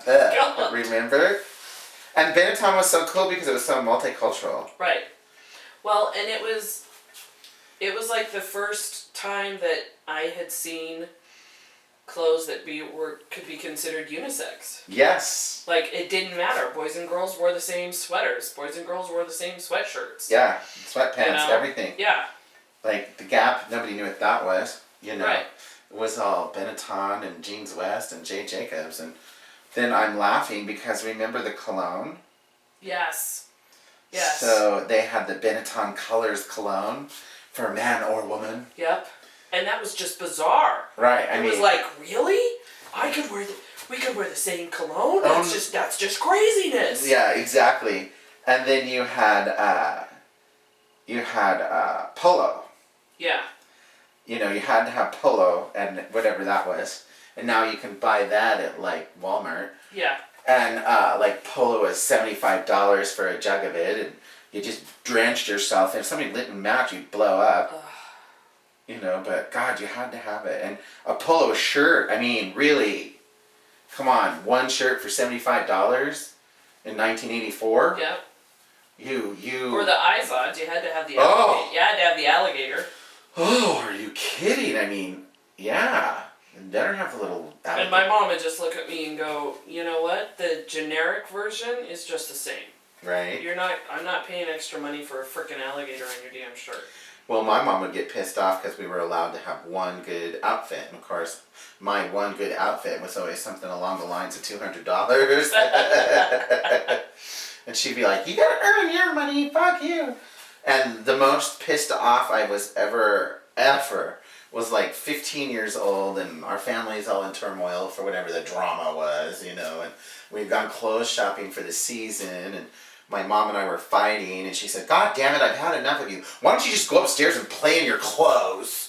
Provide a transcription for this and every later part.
Remember? And Benetton was so cool because it was so multicultural. Right. Well, and it was like the first time that I had seen clothes that could be considered unisex. Yes. Like, it didn't matter. Boys and girls wore the same sweaters. Boys and girls wore the same sweatshirts. Yeah, sweatpants, everything. Yeah. Like, the Gap, nobody knew what that was, Right. It was all Benetton and Jeans West and J. Jacobs. And then I'm laughing because remember the cologne? Yes. Yes. So they had the Benetton Colors cologne for man or woman. Yep. And that was just bizarre. Right. It was like, really? We could wear the same cologne? That's just craziness. Yeah, exactly. And then you had Polo. Yeah. You had to have Polo and whatever that was. And now you can buy that at like Walmart. Yeah. And like Polo is $75 for a jug of it, and you just drenched yourself. If somebody lit and match, you'd blow up. But God, you had to have it. And a Polo shirt, I mean, really, come on, one shirt for $75 in 1984? Yep. You. Or the Izod, you had to have the alligator. You had to have the alligator. Oh, are you kidding? I mean, yeah. It better have a little alligator. And my mom would just look at me and go, you know what? The generic version is just the same. Right. I'm not paying extra money for a frickin' alligator on your damn shirt. Well, my mom would get pissed off because we were allowed to have one good outfit. And of course, my one good outfit was always something along the lines of $200. And she'd be like, you gotta earn your money, fuck you. And the most pissed off I was ever was like 15 years old, and our family's all in turmoil for whatever the drama was, and we'd gone clothes shopping for the season, and my mom and I were fighting, and she said, God damn it, I've had enough of you. Why don't you just go upstairs and play in your clothes?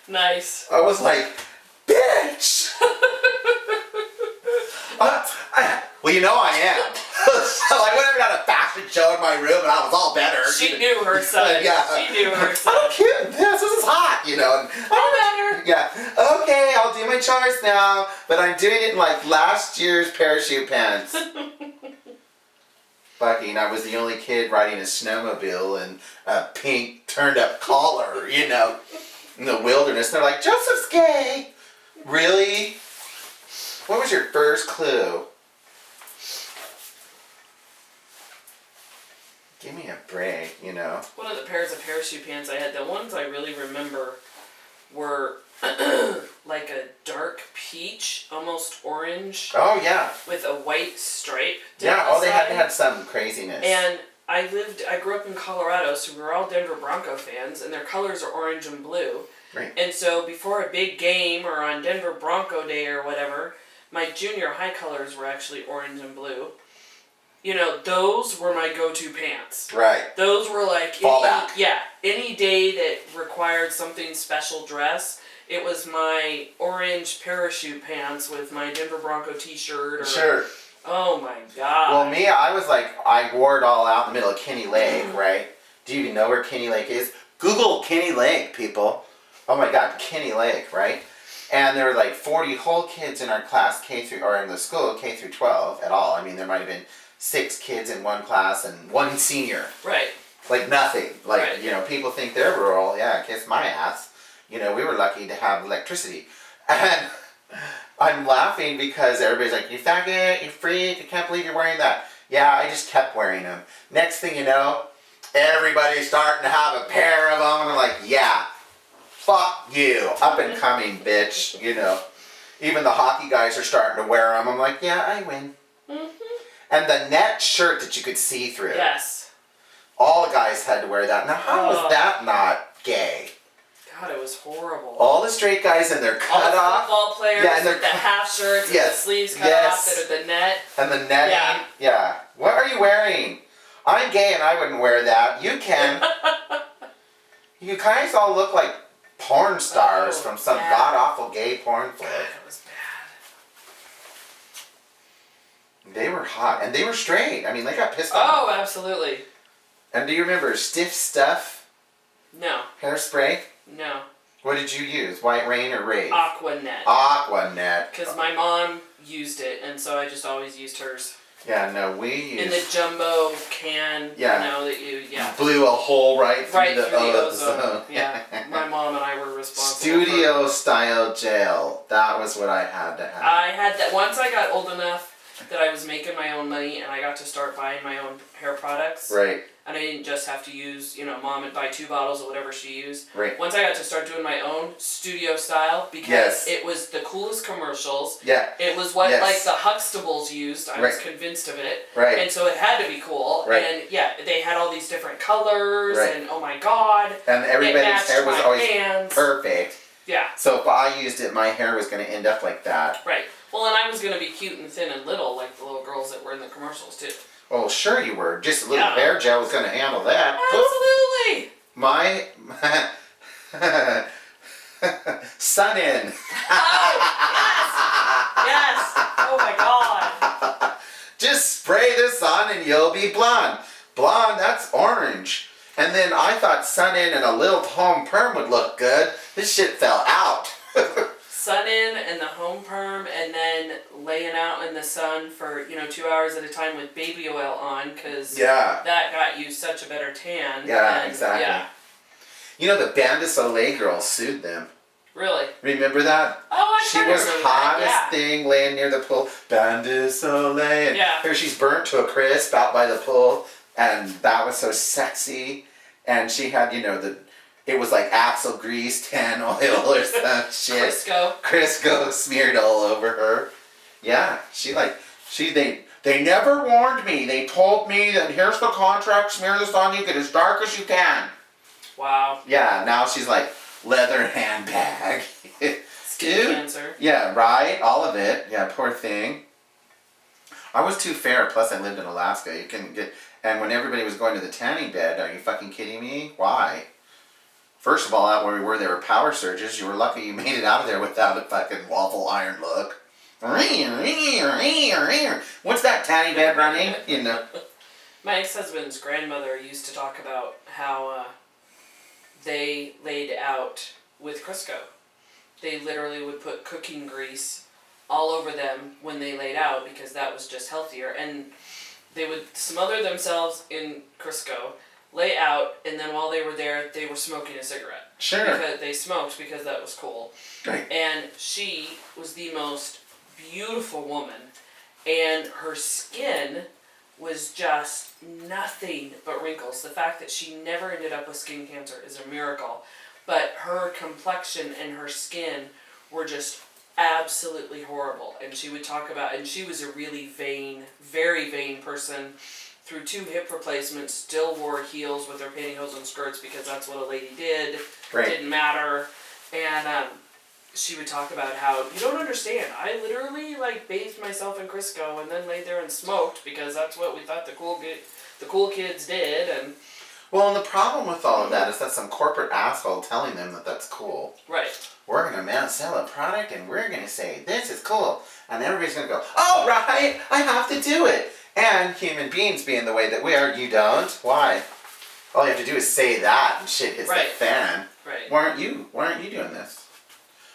Nice. I was like, bitch! Well, I am. So I went and got a fashion show in my room, and I was all better. She knew her son. Yeah. She knew her son. I'm cute. This is hot, And I'm better. Yeah. Okay, I'll do my chores now, but I'm doing it in like last year's parachute pants. Fucking, I was the only kid riding a snowmobile and a pink turned-up collar, in the wilderness. They're like, Joseph's gay. Really? What was your first clue? Give me a break, One of the pairs of parachute pants I had, the ones I really remember were like a dark peach, almost orange. Oh, yeah. With a white stripe. Yeah, they had to have some craziness. And I grew up in Colorado, so we were all Denver Bronco fans, and their colors are orange and blue. Right. And so before a big game or on Denver Bronco Day or whatever, my junior high colors were actually orange and blue. Those were my go-to pants. Right. Those were like fallback. Any day that required something special dress, it was my orange parachute pants with my Denver Bronco t-shirt. Sure. Oh my God. Well, me, I was like, I wore it all out in the middle of Kenny Lake, right? Do you even know where Kenny Lake is? Google Kenny Lake, people. Oh my God, Kenny Lake, right? And there were like 40 whole kids in our class, or in the school, K through 12 at all. I mean, there might have been 6 kids in one class and 1 senior. Right. Like nothing. Like, right. People think they're rural. Yeah, kiss my ass. We were lucky to have electricity. And I'm laughing because everybody's like, you faggot, you freak, I can't believe you're wearing that. Yeah, I just kept wearing them. Next thing you know, everybody's starting to have a pair of them. And I'm like, yeah, fuck you. Up and coming, bitch. Even the hockey guys are starting to wear them. I'm like, yeah, I win. Mm-hmm. And the net shirt that you could see through. Yes. All the guys had to wear that. Now, how was that not gay? God, it was horrible. All the straight guys in their cut off. All the football players with the half shirts and the sleeves cut off that are the net. And the netting. Yeah. What are you wearing? I'm gay and I wouldn't wear that. You can. You guys all look like porn stars from some god-awful gay porn flick. God, it was bad. They were hot. And they were straight. I mean, they got pissed off. Oh, absolutely. And do you remember Stiff Stuff? No. Hairspray? No. What did you use? White Rain or Rave? Aquanet. Aquanet. Because my mom used it, and so I just always used hers. Yeah, no, we used... In the jumbo can, Yeah. you know, that you, yeah. Blew a hole right through the ozone. Yeah, my mom and I were responsible Studio style gel. That was what I had to have. I had that, once I got old enough that I was making my own money and I got to start buying my own hair products. Right. And I didn't just have to use, you know, mom would buy 2 bottles of whatever she used. Right. Once I got to start doing my own studio style, because it was the coolest commercials. Yeah. It was what like the Huxtables used. I was convinced of it. Right. And so it had to be cool. Right. And yeah, they had all these different colors and oh my god. And everybody's hair was always perfect. Yeah. So if I used it, my hair was going to end up like that. Right. Well, and I was going to be cute and thin and little like the little girls that were in the commercials too. Oh, sure you were. Just a little hair gel was going to handle that. Absolutely. My sun in. Oh, yes. Oh my god. Just spray this on and you'll be blonde. Blonde, that's orange. And then I thought sun in and a little home perm would look good. This shit fell out. Sun in and the home perm, and then laying out in the sun for 2 hours at a time with baby oil on, because that got you such a better tan. Yeah, exactly. Yeah. You know, the Band de Soleil girl sued them. Really? Remember that? Oh, I She was hottest thing laying near the pool. Band de Soleil. And here she's burnt to a crisp out by the pool, and that was so sexy. And she had, it was like axle grease, tan oil or some shit. Crisco smeared all over her. Yeah, they never warned me. They told me that here's the contract, smear this on you, get as dark as you can. Wow. Yeah, now she's like leather handbag. Skin cancer. Yeah, right, all of it. Yeah, poor thing. I was too fair, plus I lived in Alaska. You couldn't get, and when everybody was going to the tanning bed, are you fucking kidding me? Why? First of all, out where we were, there were power surges. You were lucky you made it out of there without a fucking waffle iron look. What's that tanning bed running? My ex-husband's grandmother used to talk about how they laid out with Crisco. They literally would put cooking grease all over them when they laid out because that was just healthier. And they would smother themselves in Crisco, lay out, and then while they were there, they were smoking a cigarette. Sure. Because they smoked because that was cool. Right. And she was the most beautiful woman, and her skin was just nothing but wrinkles. The fact that she never ended up with skin cancer is a miracle. But her complexion and her skin were just absolutely horrible. And she would talk about, and she was a really vain, very vain person. Through 2 hip replacements, still wore heels with her pantyhose and skirts because that's what a lady did. Right. Didn't matter. And she would talk about how, you don't understand, I literally bathed myself in Crisco and then laid there and smoked because that's what we thought the cool kids did. And well, and the problem with all of that is that some corporate asshole telling them that that's cool. Right. We're going to sell a product and we're going to say, this is cool. And everybody's going to go, oh, right, I have to do it. And human beings being the way that we are, you don't. Why? All you have to do is say that and shit hits the fan. Right. Why aren't you doing this?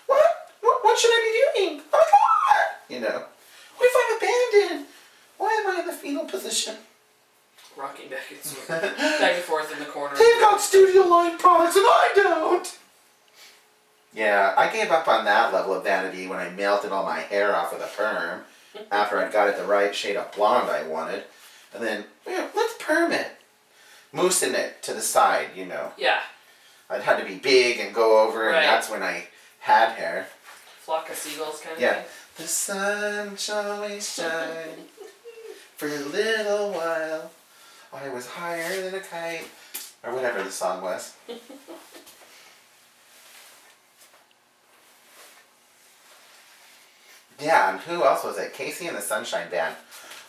What should I be doing? Oh my God! What if I'm abandoned? Why am I in the fetal position? Rocking back and forth in the corner. They've got studio line products and I don't. Yeah, I gave up on that level of vanity when I melted all my hair off with a perm. After I got it the right shade of blonde I wanted. And then, let's perm it. Moosing it to the side, Yeah. It had to be big and go over, and that's when I had hair. Flock of seagulls kind of thing. The sun shall always shine. For a little while, I was higher than a kite. Or whatever the song was. Yeah, and who else was it? Casey and the Sunshine Band.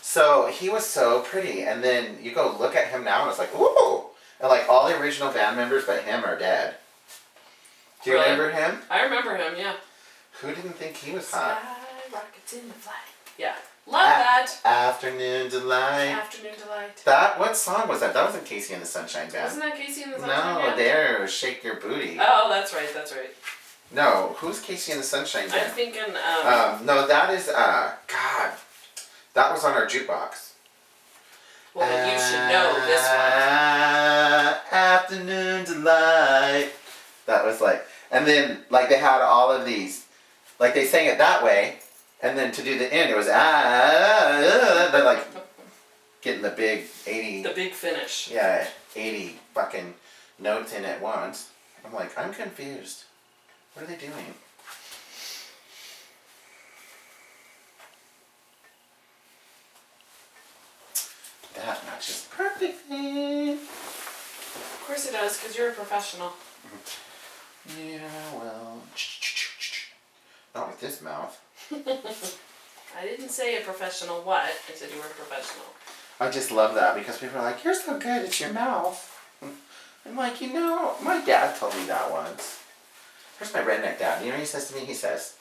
So he was so pretty, and then you go look at him now, and it's like, ooh! And all the original band members but him are dead. Do you remember him? I remember him, yeah. Who didn't think he was hot? Sky rockets in the flight. Yeah. Love that. Afternoon Delight. Afternoon Delight. What song was that? That wasn't Casey and the Sunshine Band. Wasn't that Casey and the Sunshine Band? No, there. Shake Your Booty. Oh, that's right. No, who's Casey and the Sunshine I'm Band? thinking, No, that is, God. That was on our jukebox. well, then you should know this one. Afternoon Delight. That was like, and then, like, they had all of these, like, they sang it that way, and then to do the end, it was, they're like, getting the big 80. The big finish. Yeah, 80 fucking notes in at once. I'm like, I'm confused. What are they doing? That matches perfectly. Of course it does, because you're a professional. Yeah, well, not with this mouth. I didn't say a professional what. I said you were a professional. I just love that because people are like, you're so good, it's your mouth. I'm like, my dad told me that once. Here's my redneck dad. You know what he says to me? He says,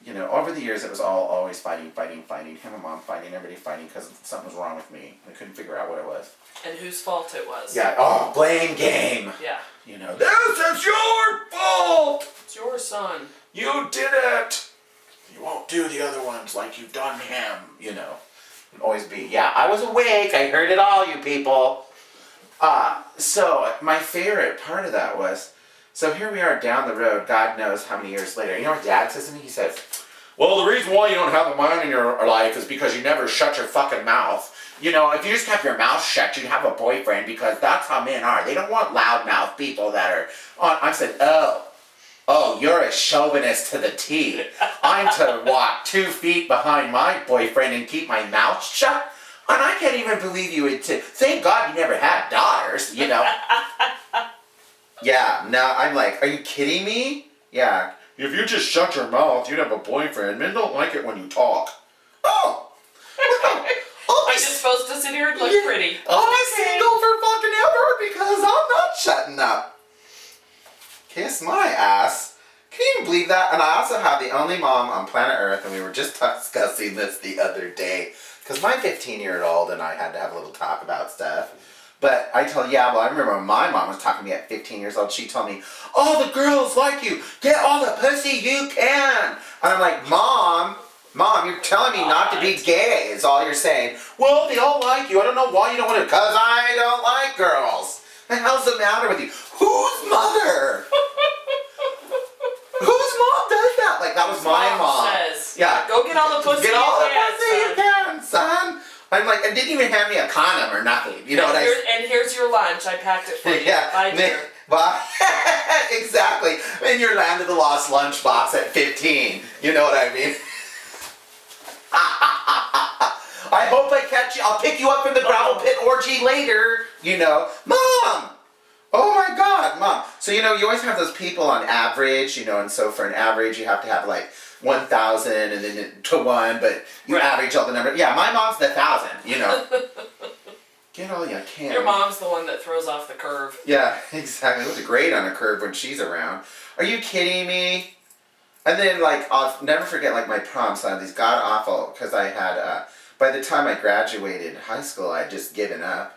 over the years it was always fighting. Him and mom fighting, everybody fighting because something was wrong with me. I couldn't figure out what it was. And whose fault it was. Yeah, blame game. Yeah. This is your fault! It's your son. You did it! You won't do the other ones like you've done him, And always be, yeah, I was awake, I heard it all, you people. So my favorite part of that was, so here we are down the road, God knows how many years later. You know what Dad says to me? He says, well, the reason why you don't have a mind in your life is because you never shut your fucking mouth. If you just kept your mouth shut, you'd have a boyfriend because that's how men are. They don't want loudmouth people that are on. I said, oh, you're a chauvinist to the T. I'm to walk 2 feet behind my boyfriend and keep my mouth shut? And I can't even believe you would thank God you never had daughters, Yeah, no, I'm like, are you kidding me? Yeah. If you just shut your mouth, you'd have a boyfriend. Men don't like it when you talk. Oh! I'm just supposed to sit here and look pretty. I'll be single for fucking ever because I'm not shutting up. Kiss my ass. Can you even believe that? And I also have the only mom on planet Earth, and we were just discussing this the other day. Because my 15-year-old and I had to have a little talk about stuff. But I told, I remember when my mom was talking to me at 15 years old, she told me, all the girls like you. Get all the pussy you can. And I'm like, Mom, you're telling me not to be gay is all you're saying. Well, they all like you. I don't know why you don't want to. Because I don't like girls. The hell's the matter with you? Whose mother? Whose mom does that? Like, that was my mom. Says, yeah. Go get all the pussy Get all the you pussy you can, son. I'm like, and didn't even hand me a condom or nothing. You know what I mean? And here's your lunch. I packed it for you. Yeah. Bye, dear. Bye. Exactly. In your land of the lost lunchbox at 15. You know what I mean? I hope I catch you. I'll pick you up from the gravel pit orgy later. Mom! Oh my God, Mom. So, you always have those people on average, and so for an average you have to have like 1,000 and then to 1, but you average all the numbers. Yeah, my mom's the 1,000, Get all you can. Your mom's the one that throws off the curve. Yeah, exactly. It was great on a curve when she's around. Are you kidding me? And then, I'll never forget, my prom, so I had these god-awful, because I had, by the time I graduated high school, I'd just given up.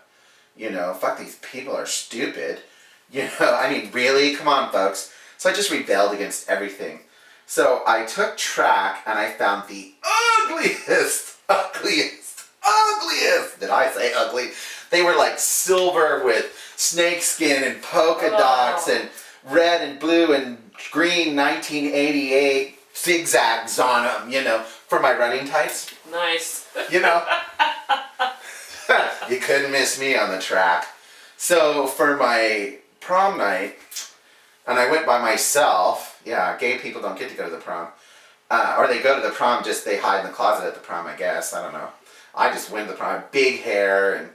Fuck, these people are stupid. I mean, really? Come on, folks. So I just rebelled against everything. So I took track, and I found the ugliest, did I say ugly? They were silver with snakeskin and polka dots and red and blue and green 1988 zigzags on them, for my running tights. Nice. You couldn't miss me on the track. So for my prom night, and I went by myself. Yeah, gay people don't get to go to the prom. Or they go to the prom, just they hide in the closet at the prom, I guess. I don't know. I just went to the prom, big hair and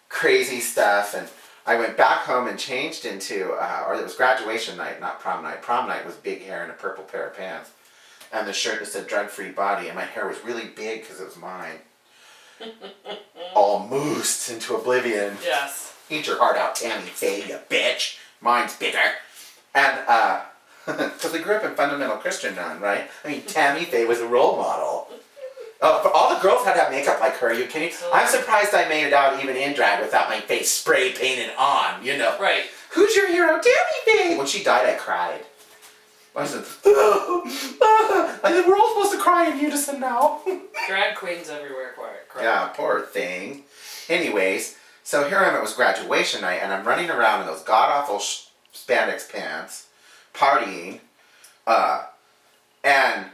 crazy stuff. And I went back home and changed into, or it was graduation night, not prom night. Prom night was big hair and a purple pair of pants. And the shirt that said drug-free body. And my hair was really big because it was mine. All moosed into oblivion. Yes. Eat your heart out, Tammy Faye, you bitch. Mine's bigger. And, because we grew up in fundamental Christian nun, right? I mean, Tammy Faye was a role model. For all the girls had to have makeup like her, are you kidding? I'm surprised I made it out even in drag without my face spray painted on, Right. Who's your hero? Tammy Faye! When she died, I cried. I said, I think we're all supposed to cry in unison now. Drag queens everywhere, cry. Yeah, poor thing. Anyways, so here I am, it was graduation night, and I'm running around in those god-awful spandex pants, partying, and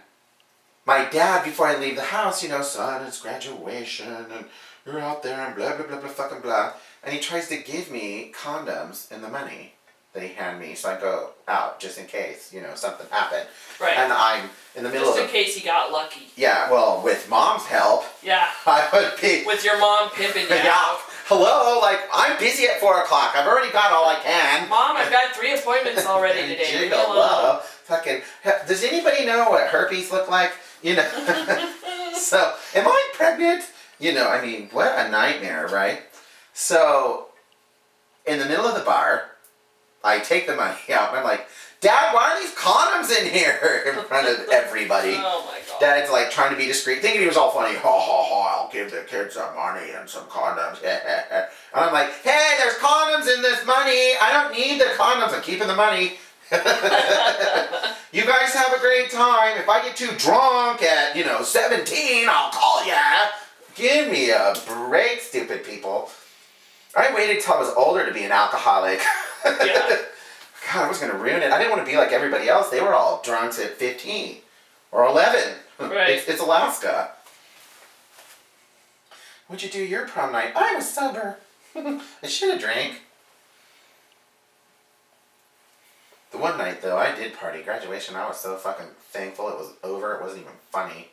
my dad, before I leave the house, you know, son, it's graduation, and you're out there, and blah, blah, blah, blah, fucking blah, and he tries to give me condoms and the money that he handed me, so I go out, just in case, you know, something happened. Right. And I'm in the middle just of... in case he got lucky. Yeah, well, with Mom's help, Yeah. I would be... With your mom pimping you Yeah. out. Hello, like, I'm busy at 4 o'clock. I've already got all I can. Mom, I've got 3 appointments already today. Leave me Jiggle, alone. love. Fucking, does anybody know what herpes look like? You know? So, am I pregnant? You know, I mean, what a nightmare, right? So, in the middle of the bar, I take the money out and I'm like, Dad, why are these condoms in here? In front of everybody. Oh my god. Dad's like trying to be discreet, thinking he was all funny. Ha ha ha, I'll give the kids some money and some condoms. And I'm like, hey, there's condoms in this money. I don't need the condoms. I'm keeping the money. You guys have a great time. If I get too drunk at, 17, I'll call ya. Give me a break, stupid people. I waited till I was older to be an alcoholic. Yeah. God, I was going to ruin it. I didn't want to be like everybody else. They were all drunks at 15 or 11. Right. It's Alaska. What'd you do your prom night? I was sober. I should have drank. The one night, though, I did party. Graduation, I was so fucking thankful it was over. It wasn't even funny.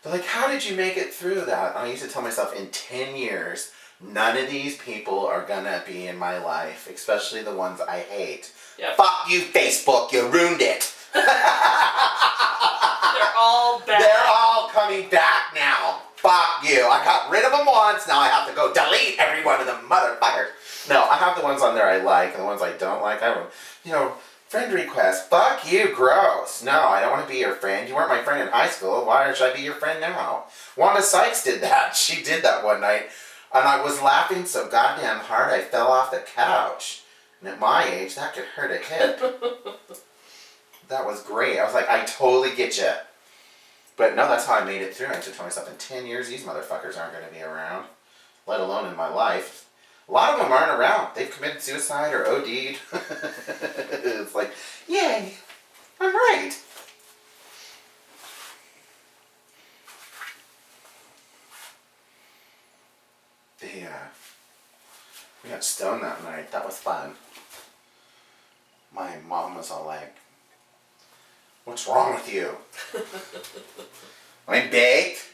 They're like, how did you make it through that? And I used to tell myself, in 10 years, none of these people are gonna be in my life, especially the ones I hate. Yep. Fuck you, Facebook, you ruined it. They're all back. They're all coming back now. Fuck you. I got rid of them once, now I have to go delete every one of them motherfuckers. No, I have the ones on there I like, and the ones I don't like, I don't, friend request. Fuck you, gross. No, I don't want to be your friend. You weren't my friend in high school. Why should I be your friend now? Wanda Sykes did that. She did that one night. And I was laughing so goddamn hard I fell off the couch. And at my age, that could hurt a hip. That was great. I was like, I totally get you. But no, that's how I made it through. I just told myself, in 10 years, these motherfuckers aren't going to be around. Let alone in my life. A lot of them aren't around. They've committed suicide or OD'd. It's like, yay, I'm right. We got stoned that night. That was fun. My mom was all like, what's wrong with you? I'm baked.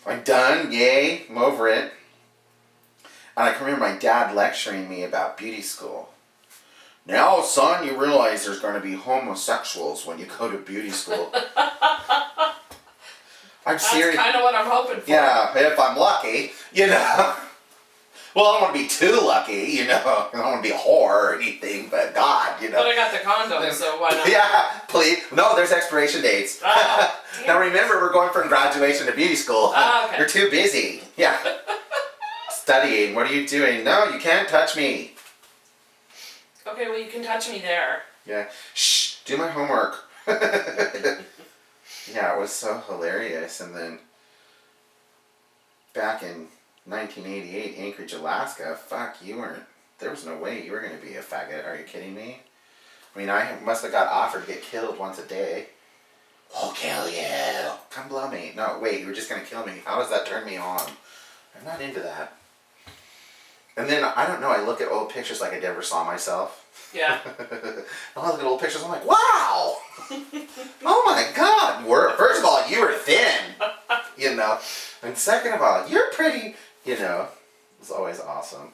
I'm done. Yay. I'm over it. And I can remember my dad lecturing me about beauty school. Now, son, you realize there's going to be homosexuals when you go to beauty school. I'm serious. That's kind of what I'm hoping for. Yeah, if I'm lucky, Well, I don't want to be too lucky, I don't want to be a whore or anything, but God, But I got the condom, so why not? Yeah, please. No, there's expiration dates. Oh, Now remember, we're going from graduation to beauty school. Oh, okay. You're too busy. Yeah. Studying. What are you doing? No, you can't touch me. Okay, well, you can touch me there. Yeah. Shh. Do my homework. Yeah, it was so hilarious. And then back in 1988, Anchorage, Alaska, fuck, there was no way you were going to be a faggot. Are you kidding me? I mean, I must have got offered to get killed once a day. We'll kill you. Come blow me. No, wait, you were just going to kill me. How does that turn me on? I'm not into that. And then, I don't know, I look at old pictures like I never saw myself. Yeah. I look at old pictures, I'm like, wow! Oh my God! First of all, you were thin. And second of all, you're pretty, It was always awesome.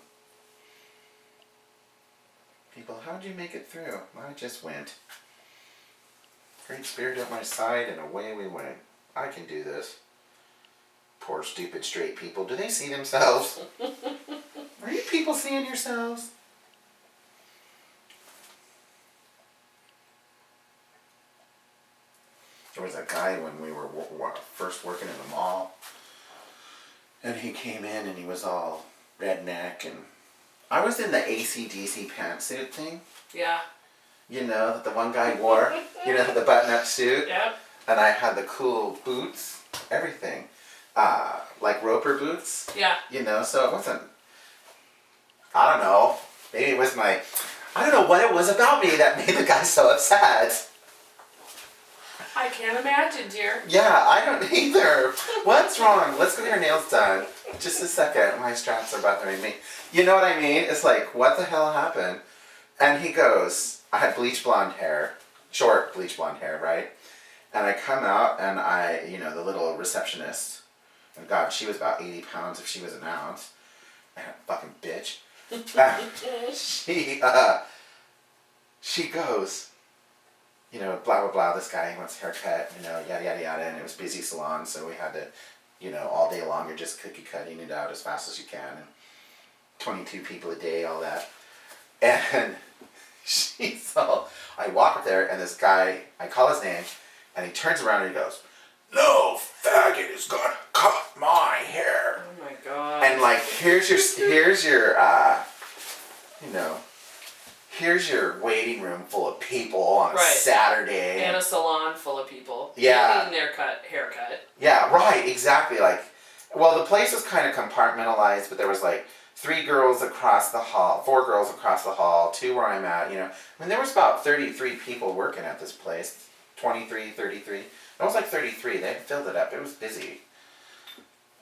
People, how'd you make it through? I just went. Great Spirit at my side, and away we went. I can do this. Poor stupid straight people. Do they see themselves? Are you people seeing yourselves? There was a guy when we were first working in the mall, and he came in and he was all redneck, and I was in the AC/DC pantsuit thing. Yeah. you know, that the one guy wore, you know, the button-up suit. Yep. And I had the cool boots, everything. Like roper boots. Yeah. You know, so it wasn't, I don't know, maybe it was I don't know what it was about me that made the guy so upset. I can't imagine, dear. Yeah, I don't either. What's wrong? Let's get your nails done. Just a second, my straps are bothering me. You know what I mean? It's like, what the hell happened? And he goes, I had bleach blonde hair, short bleach blonde hair, right? And I come out and you know, the little receptionist, and God, she was about 80 pounds if she was an ounce. And a fucking bitch. She goes, you know, blah, blah, blah, this guy wants a haircut, you know, yada, yada, yada. And it was busy salon, so we had to, you know, all day long, you're just cookie cutting it out as fast as you can. And 22 people a day, all that. And I walk up there, and this guy, I call his name, and he turns around and he goes, "No faggot is gonna cut my hair." Oh my God. And like, here's your, you know, here's your waiting room full of people on a Saturday. And a salon full of people. Yeah. Getting their haircut. Yeah, right, exactly. Like, well, the place was kind of compartmentalized, but there was like 3 girls across the hall, 4 girls across the hall, 2 where I'm at, you know. I mean, there was about 33 people working at this place. 23, 33. It was like 33. They had filled it up. It was busy.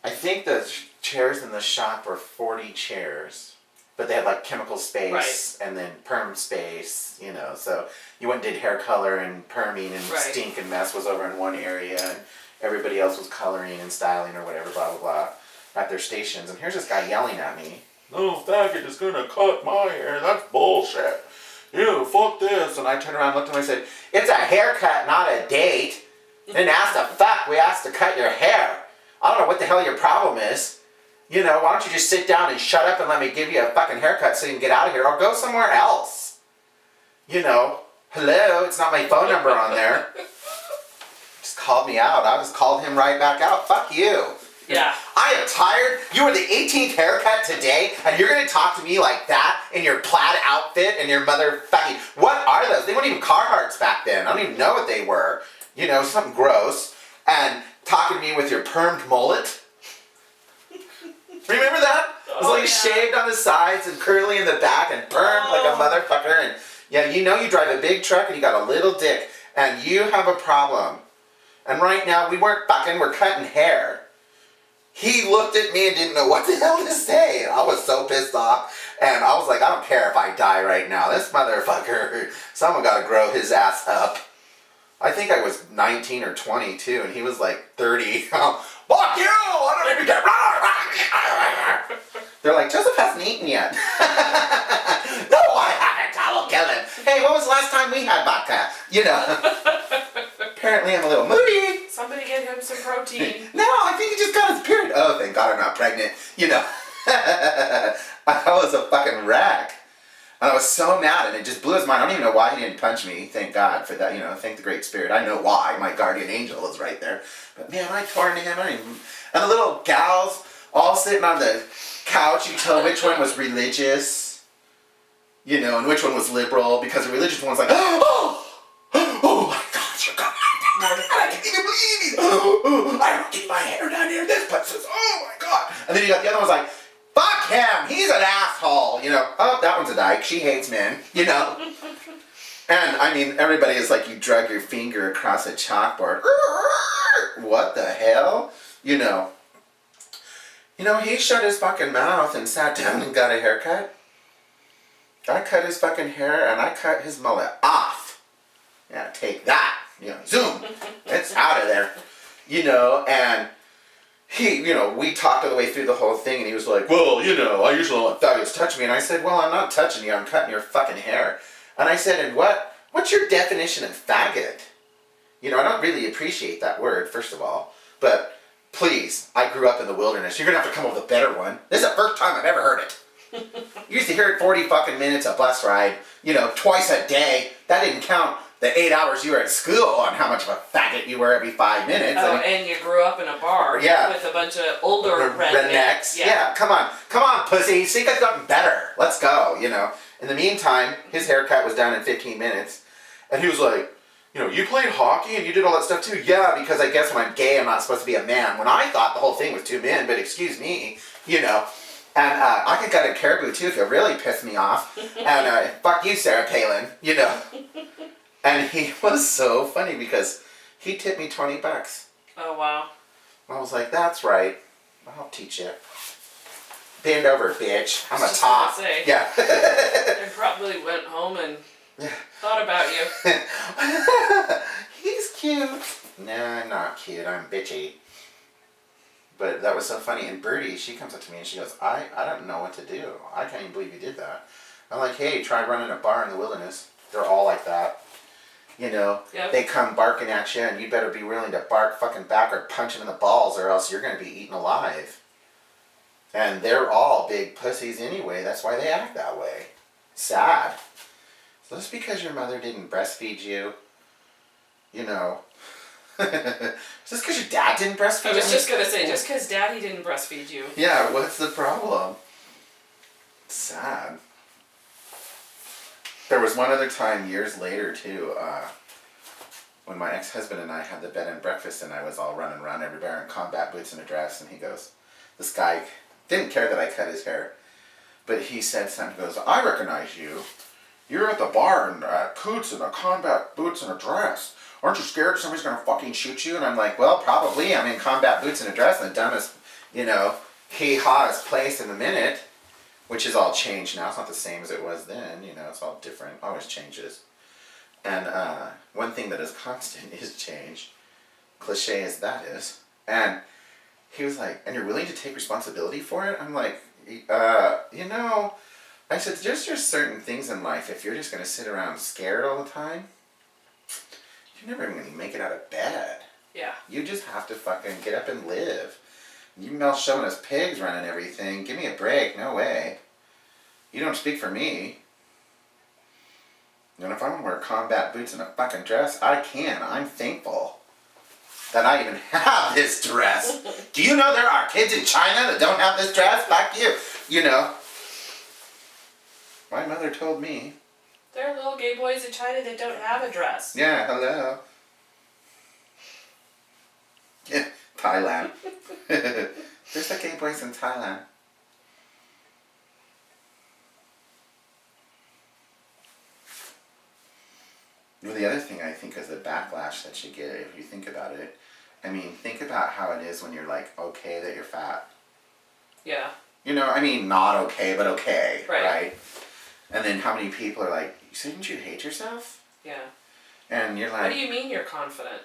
I think the chairs in the shop were 40 chairs. But they had like chemical space and then perm space, you know. So you went and did hair color and perming and stink and mess was over in one area. And everybody else was coloring and styling or whatever, blah, blah, blah, at their stations. And here's this guy yelling at me. "No faggot is going to cut my hair. That's bullshit. You, fuck this." And I turned around and looked at him and I said, "It's a haircut, not a date. Didn't ask to fuck, we asked to cut your hair. I don't know what the hell your problem is. You know, why don't you just sit down and shut up and let me give you a fucking haircut so you can get out of here or go somewhere else. You know, hello, it's not my phone number on there." Just called me out. I just called him right back out. Fuck you. Yeah. I am tired. You were the 18th haircut today, and you're going to talk to me like that in your plaid outfit and your motherfucking... What are those? They weren't even Carhartts back then. I don't even know what they were. You know, something gross. And talking to me with your permed mullet. Remember that? It was like shaved on the sides and curly in the back and permed like a motherfucker. And yeah, you know you drive a big truck and you got a little dick. And you have a problem. And right now, we weren't fucking, we're cutting hair. He looked at me and didn't know what the hell to say. I was so pissed off. And I was like, I don't care if I die right now. This motherfucker, someone got to grow his ass up. I think I was 19 or 22 and he was like 30. Fuck you! I don't even get... They're like, "Joseph hasn't eaten yet." "No, I haven't. I will kill him." "Hey, when was the last time we had vodka?" You know. Apparently I'm a little moody. Somebody get him some protein. No, I think he just got his period. Oh, thank God I'm not pregnant. You know. I was a fucking wreck. And I was so mad and it just blew his mind. I don't even know why he didn't punch me. Thank God for that. You know, thank the Great Spirit. I know why. My guardian angel is right there. But man, I tore into him. And the little gals all sitting on the couch. You tell which one was religious. You know, and which one was liberal. Because the religious one's like, "Oh my God, you're God. I can't even believe you. I don't get my hair down here. This place says, oh my God." And then you got the other one's like, "Fuck him, he's an asshole." You know, "Oh, that one's a dyke. She hates men." You know. And I mean, everybody is like, you drug your finger across a chalkboard. What the hell? You know. You know, he shut his fucking mouth and sat down and got a haircut. I cut his fucking hair and I cut his mullet off. Yeah, take that. You know, zoom. It's out of there. You know, and he, you know, we talked all the way through the whole thing and he was like, "Well, you know, I usually don't let faggots touch me." And I said, "Well, I'm not touching you, I'm cutting your fucking hair." And I said, "And what's your definition of faggot?" You know, I don't really appreciate that word, first of all. But please, I grew up in the wilderness. You're going to have to come up with a better one. This is the first time I've ever heard it. You used to hear it 40 fucking minutes a bus ride, you know, twice a day. That didn't count the 8 hours you were at school on how much of a faggot you were every 5 minutes. Oh, and you grew up in a bar with a bunch of older rednecks. Yeah, come on, pussy. Think of something better. Let's go, you know. In the meantime, his haircut was done in 15 minutes. And he was like, you played hockey and you did all that stuff too? Yeah, because I guess when I'm gay, I'm not supposed to be a man. When I thought the whole thing was 2 men, but excuse me, And I could cut a caribou too if it really pissed me off. And fuck you, Sarah Palin, And he was so funny because he tipped me $20. Oh, wow. I was like, that's right. I'll teach you. Bend over, bitch. I'm a Just top. gonna say. Yeah. I probably went home and thought about you. He's cute. Nah, I'm not cute. I'm bitchy. But that was so funny. And Birdie, she comes up to me and she goes, I don't know what to do. I can't even believe you did that. I'm like, hey, try running a bar in the wilderness. They're all like that. Yep. They come barking at you and you better be willing to bark fucking back or punch them in the balls or else you're going to be eaten alive. And they're all big pussies anyway. That's why they act that way. Sad. So just because your mother didn't breastfeed you, just because your dad didn't breastfeed you. I was just going to say, just because Daddy didn't breastfeed you. Yeah, what's the problem? Sad. There was one other time years later too, when my ex-husband and I had the bed and breakfast and I was all running around everywhere in combat boots and a dress, and he goes, this guy didn't care that I cut his hair, but he said something, he goes, I recognize you. You're at the bar in coots and a combat boots and a dress. Aren't you scared somebody's going to fucking shoot you? And I'm like, well, probably. I'm in combat boots and a dress and the dumbest, hee-hawest place in a minute, which is all changed now. It's not the same as it was then. It's all different. Always changes. And one thing that is constant is change. Cliche as that is. And he was like, and you're willing to take responsibility for it? I'm like, I said, there's just certain things in life, if you're just going to sit around scared all the time, you're never even going to make it out of bed. Yeah. You just have to fucking get up and live. You all showing us pigs running everything. Give me a break. No way. You don't speak for me. And if I want to wear combat boots and a fucking dress, I can. I'm thankful that I even have this dress. Do you know there are kids in China that don't have this dress? Fuck you. My mother told me. There are little gay boys in China that don't have a dress. Yeah, hello. Yeah, Thailand. There's the gay boys in Thailand. Well, the other thing I think is the backlash that you get if you think about it. I mean, think about how it is when you're like okay that you're fat. Yeah. Not okay, but okay, Right. Right? And then how many people are like, shouldn't you hate yourself? Yeah. And you're like... What do you mean you're confident?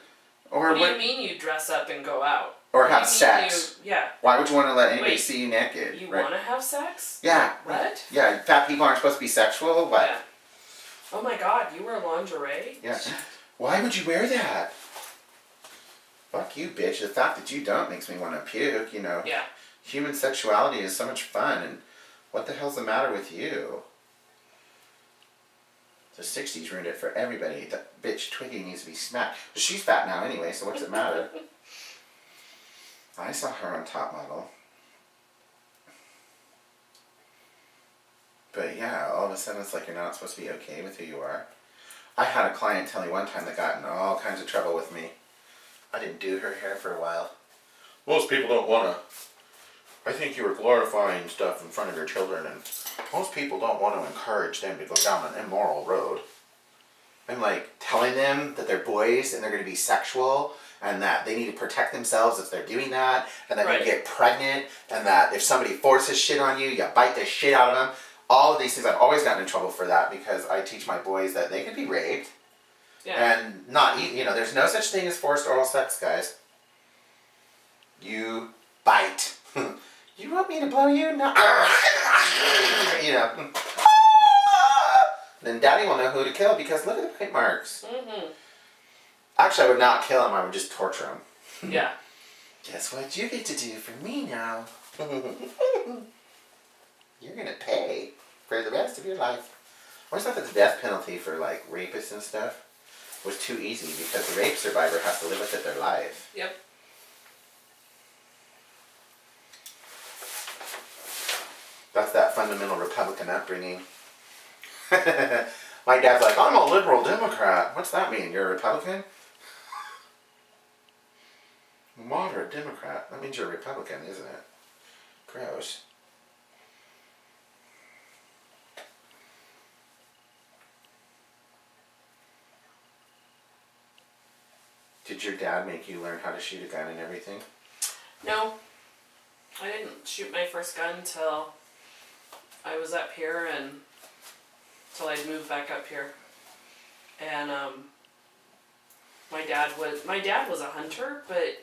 Or what do you mean you dress up and go out? Or have sex? Yeah. Why would you want to let anybody see you naked? You want to have sex? Yeah. What? Yeah, fat people aren't supposed to be sexual? What? Yeah. Oh my god, you wear lingerie? Yeah. Why would you wear that? Fuck you, bitch. The fact that you don't makes me want to puke, Yeah. Human sexuality is so much fun, and what the hell's the matter with you? The 60s ruined it for everybody. That bitch Twiggy needs to be smacked. She's fat now anyway, so what's it matter? I saw her on Top Model. But yeah, all of a sudden it's like you're not supposed to be okay with who you are. I had a client tell me one time that got in all kinds of trouble with me. I didn't do her hair for a while. Most people don't want to. I think you were glorifying stuff in front of your children, and most people don't want to encourage them to go down an immoral road. I'm like telling them that they're boys and they're going to be sexual and that they need to protect themselves if they're doing that, and that Right. you get pregnant, and that if somebody forces shit on you, you bite the shit out of them. All of these things, I've always gotten in trouble for that because I teach my boys that they can be raped. Yeah. And not, there's no such thing as forced oral sex, guys. You bite. You want me to blow you? No. Then Daddy will know who to kill because look at the bite marks. Mm-hmm. Actually, I would not kill him. I would just torture him. Yeah. Guess what you get to do for me now? You're going to pay for the rest of your life. I always thought that the death penalty for like rapists and stuff was too easy because the rape survivor has to live with it their life. Yep. That's that fundamental Republican upbringing. My dad's like, I'm a liberal Democrat. What's that mean? You're a Republican? Moderate Democrat. That means you're a Republican, isn't it? Gross. Did your dad make you learn how to shoot a gun and everything? No, I didn't shoot my first gun till I was up here and till I'd moved back up here. And my dad was a hunter, but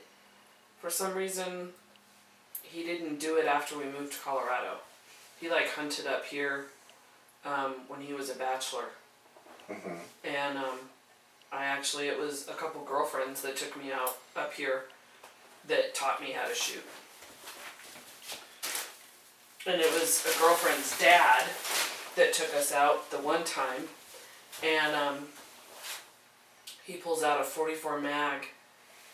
for some reason he didn't do it after we moved to Colorado. He like hunted up here when he was a bachelor. Mm-hmm. And it was a couple girlfriends that took me out up here that taught me how to shoot. And it was a girlfriend's dad that took us out the one time, and he pulls out a 44 mag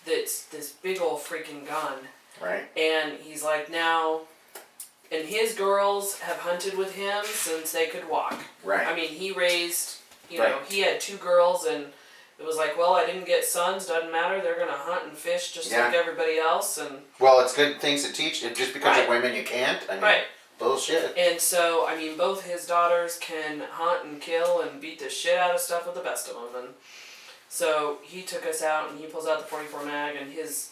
that's this big old freaking gun. Right. And he's like, now, and his girls have hunted with him since they could walk. Right. I mean, he raised, he had 2 girls, and it was like, well, I didn't get sons, doesn't matter, they're going to hunt and fish just like everybody else. And well, it's good things to teach. Just because right. of women you can't. I mean, right. Bullshit. And so, I mean, both his daughters can hunt and kill and beat the shit out of stuff with the best of them. And so he took us out and he pulls out the 44 mag, and his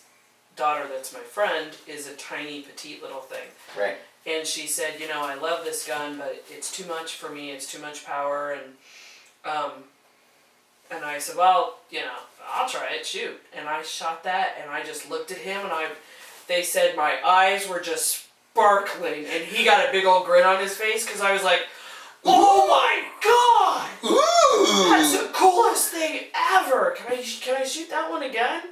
daughter that's my friend is a tiny, petite little thing. Right. And she said, I love this gun, but it's too much for me, it's too much power. And I said, well, I'll try it, shoot. And I shot that, and I just looked at him, and they said my eyes were just sparkling, and he got a big old grin on his face, because I was like, oh my god! Ooh! That's the coolest thing ever! Can I shoot that one again?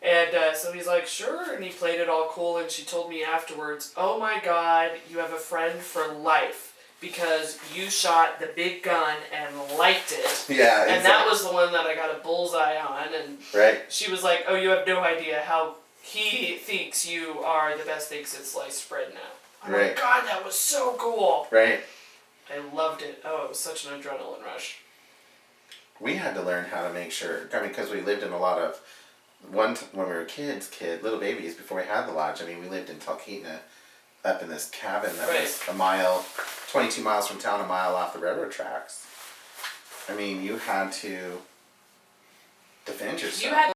And so he's like, sure, and he played it all cool, and she told me afterwards, oh my god, you have a friend for life, because you shot the big gun and liked it. Yeah, exactly. And that was the one that I got a bullseye on, and right. she was like, oh, you have no idea how he thinks you are the best thing since sliced bread now. I'm right. like, God, that was so cool. Right. I loved it. Oh, it was such an adrenaline rush. We had to learn how to make sure, because we lived in a lot of, when we were little babies, before we had the lodge, we lived in Talkeetna, up in this cabin that was 22 miles from town, a mile off the railroad tracks. You had to defend yourself.